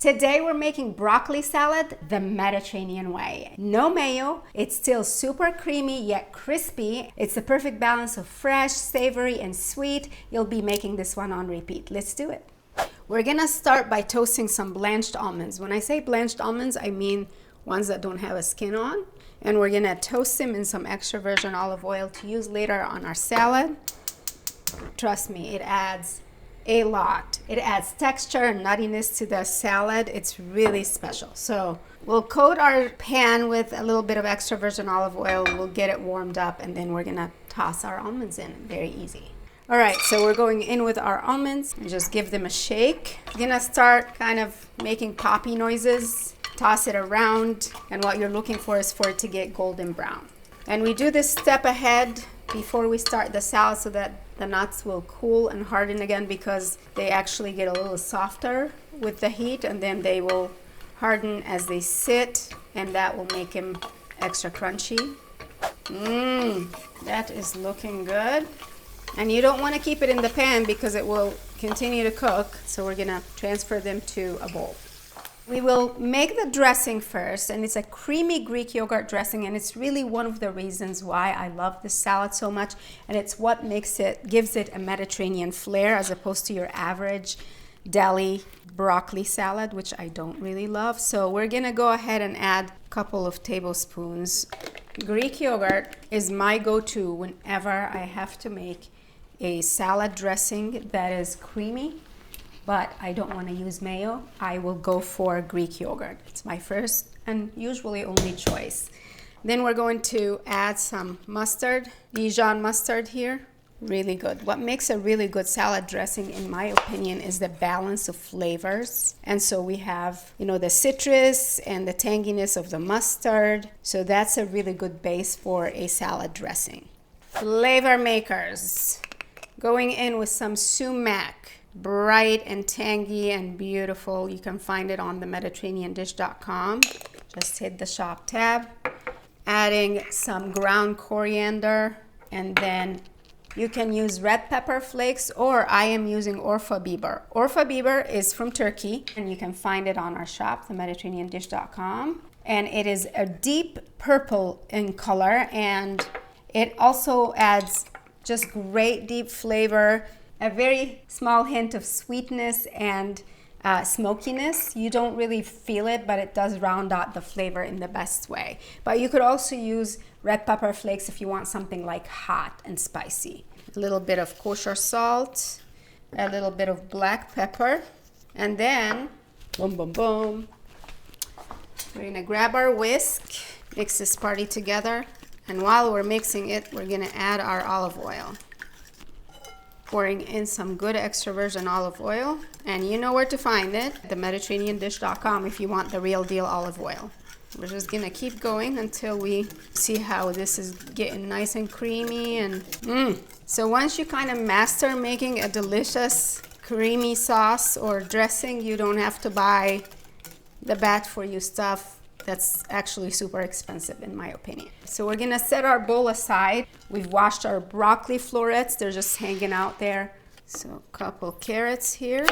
Today we're making broccoli salad the Mediterranean way. No mayo, it's still super creamy yet crispy. It's the perfect balance of fresh, savory, and sweet. You'll be making this one on repeat. Let's do it. We're gonna start by toasting some blanched almonds. When I say blanched almonds, I mean ones that don't have a skin on. And we're gonna toast them in some extra virgin olive oil to use later on our salad. Trust me, it adds a lot. It adds texture and nuttiness to the salad. It's really special. So we'll coat our pan with a little bit of extra virgin olive oil. We'll get it warmed up and then we're gonna toss our almonds in. Very easy. All right, so we're going in with our almonds and just give them a shake. You're gonna start kind of making poppy noises. Toss it around, and what you're looking for is for it to get golden brown. And we do this step ahead before we start the salad so that the nuts will cool and harden again, because they actually get a little softer with the heat, and then they will harden as they sit, and that will make them extra crunchy. That is looking good. And you don't want to keep it in the pan because it will continue to cook. So we're gonna transfer them to a bowl. We will make the dressing first, and it's a creamy Greek yogurt dressing, and it's really one of the reasons why I love this salad so much, and it's what gives it a Mediterranean flair as opposed to your average deli broccoli salad, which I don't really love. So we're gonna go ahead and add a couple of tablespoons. Greek yogurt is my go-to whenever I have to make a salad dressing that is creamy, but I don't want to use mayo. I will go for Greek yogurt. It's my first and usually only choice. Then we're going to add some mustard, Dijon mustard here. Really good. What makes a really good salad dressing, in my opinion, is the balance of flavors. And so we have, the citrus and the tanginess of the mustard. So that's a really good base for a salad dressing. Flavor makers. Going in with some sumac. Bright and tangy and beautiful. You can find it on the MediterraneanDish.com. Just hit the shop tab. Adding some ground coriander, and then you can use red pepper flakes, or I am using Orfa biber. Orfa biber is from Turkey, and you can find it on our shop, the MediterraneanDish.com. And it is a deep purple in color, and it also adds just great deep flavor. A very small hint of sweetness and smokiness. You don't really feel it, but it does round out the flavor in the best way. But you could also use red pepper flakes if you want something like hot and spicy. A little bit of kosher salt, a little bit of black pepper, and then boom, boom, boom. We're gonna grab our whisk, mix this party together, and while we're mixing it, we're gonna add our olive oil. Pouring in some good extra virgin olive oil, and you know where to find it, the MediterraneanDish.com, if you want the real deal olive oil. We're just gonna keep going until we see how this is getting nice and creamy. And so once you kind of master making a delicious creamy sauce or dressing, you don't have to buy the bat for you stuff. That's actually super expensive in my opinion. So we're gonna set our bowl aside. We've washed our broccoli florets. They're just hanging out there. So a couple carrots here.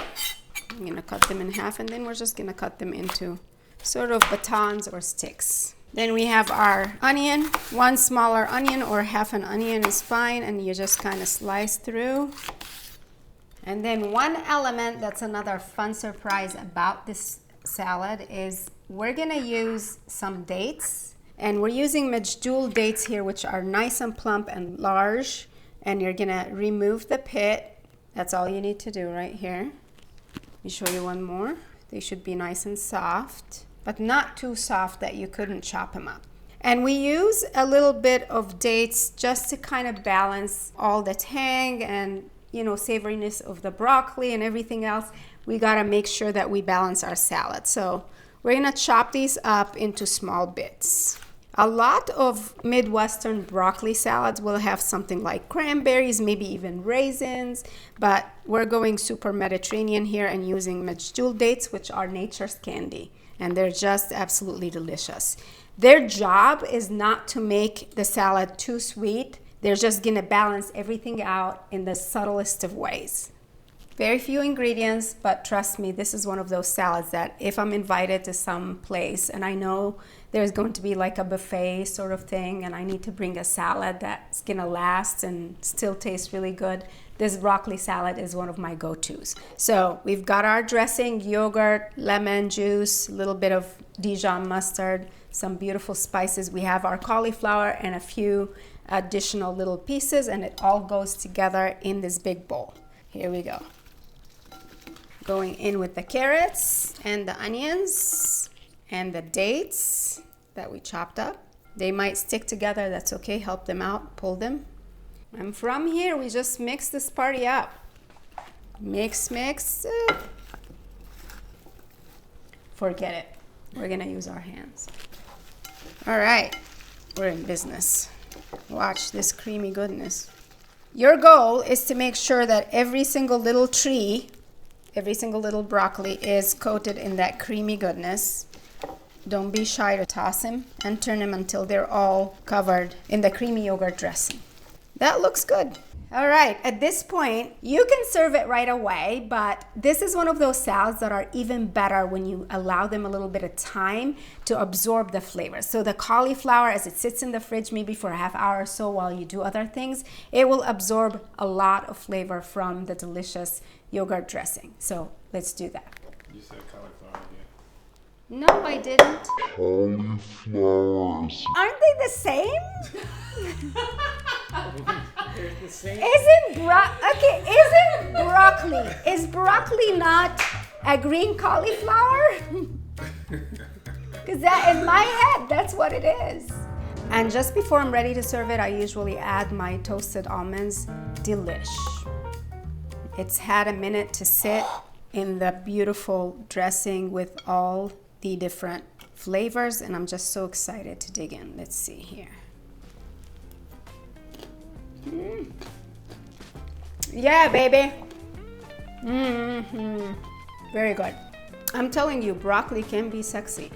I'm gonna cut them in half, and then we're just gonna cut them into sort of batons or sticks. Then we have our onion. One smaller onion or half an onion is fine, and you just kind of slice through. And then one element that's another fun surprise about this salad is we're gonna use some dates, and we're using Medjool dates here, which are nice and plump and large, and you're gonna remove the pit. That's all you need to do right here. Let me show you one more. They should be nice and soft, but not too soft that you couldn't chop them up. And we use a little bit of dates just to kind of balance all the tang and savoriness of the broccoli and everything else. We gotta make sure that we balance our salad. So we're gonna chop these up into small bits. A lot of Midwestern broccoli salads will have something like cranberries, maybe even raisins, but we're going super Mediterranean here and using Medjool dates, which are nature's candy, and they're just absolutely delicious. Their job is not to make the salad too sweet. They're just gonna balance everything out in the subtlest of ways. Very few ingredients, but trust me, this is one of those salads that if I'm invited to some place and I know there's going to be like a buffet sort of thing and I need to bring a salad that's gonna last and still taste really good, this broccoli salad is one of my go-tos. So we've got our dressing, yogurt, lemon juice, a little bit of Dijon mustard, some beautiful spices. We have our cauliflower and a few additional little pieces, and it all goes together in this big bowl. Here we go. Going in with the carrots and the onions and the dates that we chopped up. They might stick together, that's okay, help them out, pull them. And from here, we just mix this party up. Mix. Forget it. We're gonna use our hands. All right, we're in business. Watch this creamy goodness. Your goal is to make sure that every single little tree, every single little broccoli is coated in that creamy goodness. Don't be shy to toss them and turn them until they're all covered in the creamy yogurt dressing. That looks good. All right, at this point, you can serve it right away, but this is one of those salads that are even better when you allow them a little bit of time to absorb the flavor. So the cauliflower, as it sits in the fridge maybe for a half hour or so while you do other things, it will absorb a lot of flavor from the delicious yogurt dressing. So let's do that. You said cauliflower again. No, I didn't. Cauliflowers. Aren't they the same? They're the same. Isn't broccoli? Is broccoli not a green cauliflower? Because that in my head, that's what it is. And just before I'm ready to serve it, I usually add my toasted almonds. Delish. It's had a minute to sit in the beautiful dressing with all the different flavors, and I'm just so excited to dig in. Let's see here. Yeah, baby. Very good. I'm telling you, broccoli can be sexy.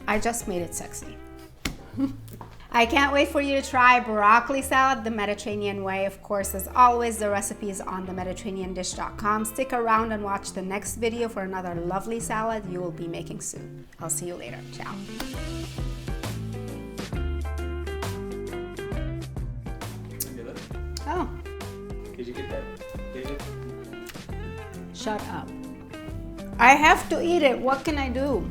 I just made it sexy. I can't wait for you to try broccoli salad the Mediterranean way. Of course, as always, the recipe is on themediterraneandish.com. Stick around and watch the next video for another lovely salad you will be making soon. I'll see you later. Ciao. Oh. Did you get that, David? Shut up. I have to eat it. What can I do?